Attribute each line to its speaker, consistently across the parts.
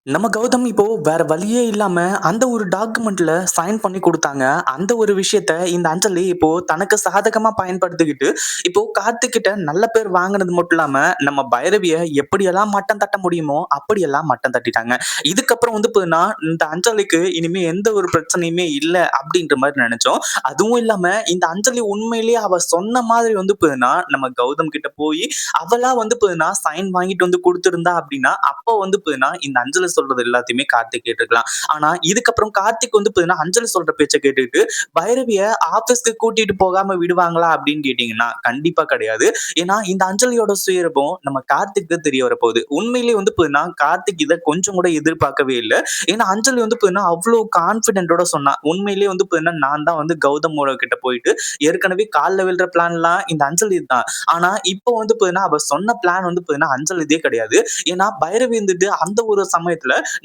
Speaker 1: நம்ம கௌதம் இப்போ வேற வழியே இல்லாம அந்த ஒரு டாக்குமெண்ட்ல சைன் பண்ணி குடுத்தாங்க. அந்த ஒரு விஷயத்த இந்த அஞ்சலி இப்போ தனக்கு சாதகமா பயன்படுத்திக்கிட்டு, இப்போ கார்த்திக் கிட்ட நல்ல பேர் வாங்குனது மட்டும் இல்லாம, நம்ம பைரவிய எப்படியெல்லாம் மட்டம் தட்ட முடியுமோ, அப்படியெல்லாம் மட்டம் தட்டிட்டாங்க. இதுக்கப்புறம் வந்து பாத்தீங்கன்னா, இந்த அஞ்சலிக்கு இனிமே எந்த ஒரு பிரச்சனையுமே இல்ல அப்படின்ற மாரி நெனச்சோம். அதுவும் இல்லாம இந்த அஞ்சலி உண்மையிலேயே அவ சொன்ன மாதிரி வந்து பாத்தீங்கன்னா, நம்ம கௌதம் கிட்ட போயி அவளா வந்து பாத்தீங்கன்னா, சைன் வாங்கிட்டு வந்து குடுத்திருந்தா அப்படின்னா, அப்ப வந்து பாத்தீங்கன்னா, இந்த அஞ்சலி சொல்றது எல்லாத்தையுமே கார்த்திக் கேட்டுருக்கலாம். ஆனா, இதுக்கப்புறம் கார்த்திக் வந்து பாத்தீங்கன்னா, அஞ்சலி சொல்ற பேச்ச கேட்டுட்டு, பைரவிய ஆஃபீஸ்க்கு கூட்டிட்டு போகாம விடுவாங்களா அப்படின்னு கேட்டீங்கன்னா, கண்டிப்பா கிடையாது. ஏன்னா, இந்த அஞ்சலியோட சுயரூபம் நம்ம கார்த்திக்கு தெரிய வரப்போகுது. உண்மையிலேயே வந்து பாத்தீங்கன்னா, கார்த்திக் இத கொஞ்சம் கூட எதிர்பார்க்கவே இல்ல. ஏன்னா, அஞ்சலி வந்து பாத்தீங்கன்னா, அவ்ளோ கான்ஃபிடென்ட்டோட சொன்னா. உண்மையிலேயே வந்து பாத்தீங்கன்னா, நான் தான் வந்து கௌதம் கிட்ட போயிட்டு ஏற்கனவே கால்ல விழுற பிளான்லாம் இந்த அஞ்சலி தான். ஆனா, இப்போ வந்து பாத்தீங்கன்னா, அவ சொன்ன பிளான் வந்து பாத்தீங்கன்னா, அஞ்சலிதே கிடையாது. ஏன்னா, பைரவி வந்துட்டு அந்த ஒரு சமயத்துல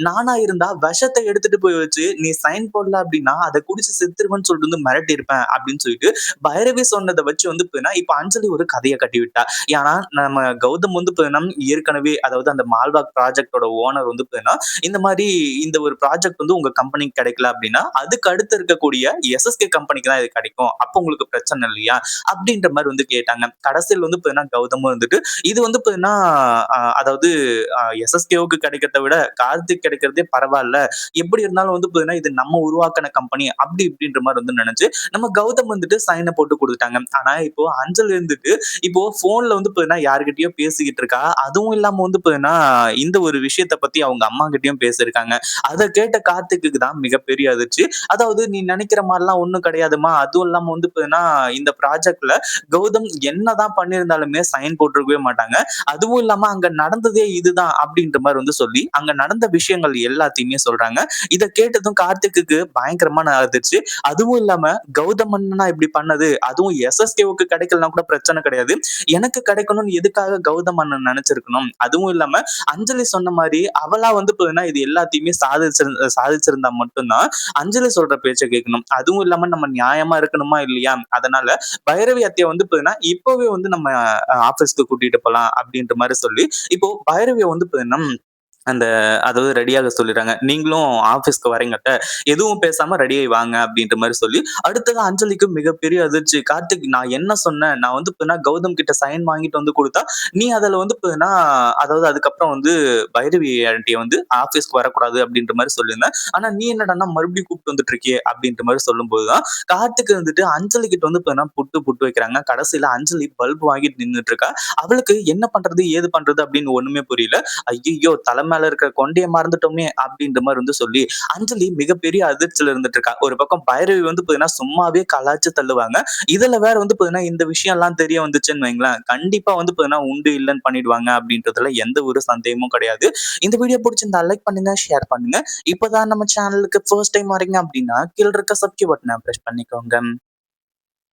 Speaker 1: நானா இருந்தா விஷத்த எடுத்துட்டு போய் வச்சு, "நீ சைன் போடல அப்டின்னா, அத குடிச்சு செத்துருவேன்னு" சொல்லிட்டு வந்து மிரட்டியிருப்பேன் அப்டின்னு சொல்லிட்டு, பைரவி சொன்னத வச்சு வந்து பாத்தீங்கன்னா, இப்ப அஞ்சலி ஒரு கதைய கட்டிவிட்டா. ஏன்னா, நம்ம கௌதம் வந்து பாத்தீங்கன்னா, ஏற்கனவே அதாவது அந்த மால்வாக் ப்ராஜெக்ட்டோட ஓனர் வந்து பாத்தீங்கன்னா, இந்த மாரி இந்த ஒரு ப்ராஜெக்ட் வந்து உங்க கம்பெனிக்கு கிடைக்கல அப்டின்னா, அதுக்கு அடுத்து இருக்கக்கூடிய எஸ்எஸ்கே கம்பெனிக்கு தான் இது கிடைக்கும். அப்ப உங்களுக்கு பிரச்சனை இல்லையா? அப்டின்ற மாரி வந்து கேட்டாங்க. கடைசில வந்து பாத்தீங்கன்னா, கௌதமும் வந்துட்டு, இது வந்து பாத்தீங்கன்னா, அதாவது எஸ்எஸ்கேவுக்கு கிடைக்கிறத விட கார்த்திக் கிடைக்கிறதே பரவால்ல. எப்படி இருந்தாலும் வந்து பாத்தீங்கன்னா, இது நம்ம உருவாக்குன கம்பெனி அப்படி இப்படின்ற மாரி வந்து நெனச்சு, நம்ம கௌதம் வந்துட்டு சைன போட்டு குடுத்துட்டாங்க. ஆனா இப்போ அஞ்சல் இருந்துட்டு, இப்போ ஃபோன்ல வந்து பாத்தீங்கன்னா யார்கிட்டயோ பேசிக்கிட்டு இருக்கா. அதுவும் இல்லாம வந்து பாத்தீங்கன்னா, இந்த ஒரு விஷயத்த பத்தி அவங்க அம்மாகிட்டயும் பேசியிருக்காங்க. அத கேட்ட கார்த்திக்குக்கு தான் மிகப்பெரிய அதிர்ச்சி. அதாவது நீ நெனைக்கிற மாரிலாம் ஒண்ணும் கிடையாதும்மா. அதுவும் இல்லாம வந்து பாத்தீங்கன்னா, இந்த ப்ராஜெக்ட்ல கௌதம் என்னதான் பண்ணியிருந்தாலுமே சைன் போட்டிருக்கவே மாட்டாங்க. அதுவும் இல்லாம அங்க நடந்ததே இதுதான் அப்படின்ற மாரி வந்து சொல்லி, அங்க நடந்த விஷயங்கள் எல்லாத்தையுமே சொல்றாங்க. இத கேட்டதும் கார்த்திக்குக்கு பயங்கரமான அதிர்ச்சி. அதுவும் இல்லாம கௌதம் அண்ணனா இப்படி பண்ணது, அதுவும் எஸ்எஸ்கேவுக்கு கிடைக்கலனா கூட பிரச்சனை கிடையாது. எனக்கு கிடைக்கணும்னு எதுக்காக கௌதம் அண்ணன் நெனச்சிருக்கணும்? அதுவும் இல்லாம அஞ்சலி சொன்ன மாரி அவளா வந்து பாத்தீங்கன்னா, இது எல்லாத்தையுமே சாதிச்சிருந்தா மட்டும் தான் அஞ்சலி சொல்ற பேச்ச கேட்கணும். அதுவும் இல்லாம நம்ம நியாயமா இருக்கணுமா இல்லையா? அதனால பைரவி அத்தைய வந்து பாத்தீங்கன்னா, இப்பவே வந்து நம்ம ஆஃபீஸ்க்கு கூட்டிட்டு போலாம் அப்படின்ற மாரி சொல்லி, இப்போ பைரவிய வந்து பாத்தீங்கன்னா அந்த அதாவது ரெடியாக சொல்லிடுறாங்க. நீங்களும் ஆஃபீஸ்க்கு வரீங்க அத்த. எதுவும் பேசாம ரெடி ஆயி வாங்க அப்டின்ற மாரி சொல்லி, அடுத்தது அஞ்சலிக்கு மிகப்பெரிய அதிர்ச்சி. கார்த்திக் நான் என்ன சொன்னேன்? நான் வந்து பார்த்தீங்கன்னா கௌதம் கிட்ட சைன் வாங்கிட்டு வந்து குடுத்தா, நீ அதுல வந்து பார்த்தீங்கன்னா அதாவது அதுக்கப்புறம் வந்து பைரவி ஆன்டிய வந்து ஆஃபீஸ்க்கு வரக்கூடாது அப்டின்ற மாரி சொல்லியிருந்தேன். ஆனா நீ என்னடான்னா மறுபடியும் கூப்ட்டு வந்துட்டு இருக்கியே அப்டின்ற மாரி சொல்லும்போது தான், கார்த்திக் வந்துட்டு அஞ்சலி கிட்ட வந்து பார்த்தீங்கன்னா புட்டு வைக்கிறாங்க. கடைசில அஞ்சலி பல்ப் வாங்கிட்டு நின்னுட்டு இருக்கா. அவளுக்கு என்ன பண்றது? ஏது பண்றது? அப்டின்னு ஒண்ணுமே புரியல. ஐய்யய்யோ! தல மேல இருக்கிற கொண்டைய மறந்துட்டோமே! அப்டின்ற மாரி வந்து சொல்லி, அஞ்சலி மிகப்பெரிய அதிர்ச்சியில இருந்துட்டு இருக்கா. ஒரு பக்கம் பைரவி வந்து பார்த்தீங்கன்னா, சும்மாவே கலாய்ச்சு தள்ளுவாங்க. இதுல வேற வந்து பார்த்தீங்கன்னா, இந்த விஷயம்லாம் தெரிய வந்துச்சுன்னு வைங்களேன், கண்டிப்பா வந்து பார்த்தீங்கன்னா, உண்டு இல்லன்னு பண்ணிடுவாங்க அப்டின்றதுல எந்த ஒரு சந்தேகமும் கிடையாது. இந்த வீடியோ புடிச்சிருந்தா லைக் பண்ணுங்க, ஷேர் பண்ணுங்க. இப்பதான் நம்ம சேனலுக்கு ஃபர்ஸ்ட் டைம் வரீங்க அப்டின்னா, கீழ இருக்க சப்ஸ்கிரைப் பட்டன பிரஸ் பண்ணிக்கோங்க.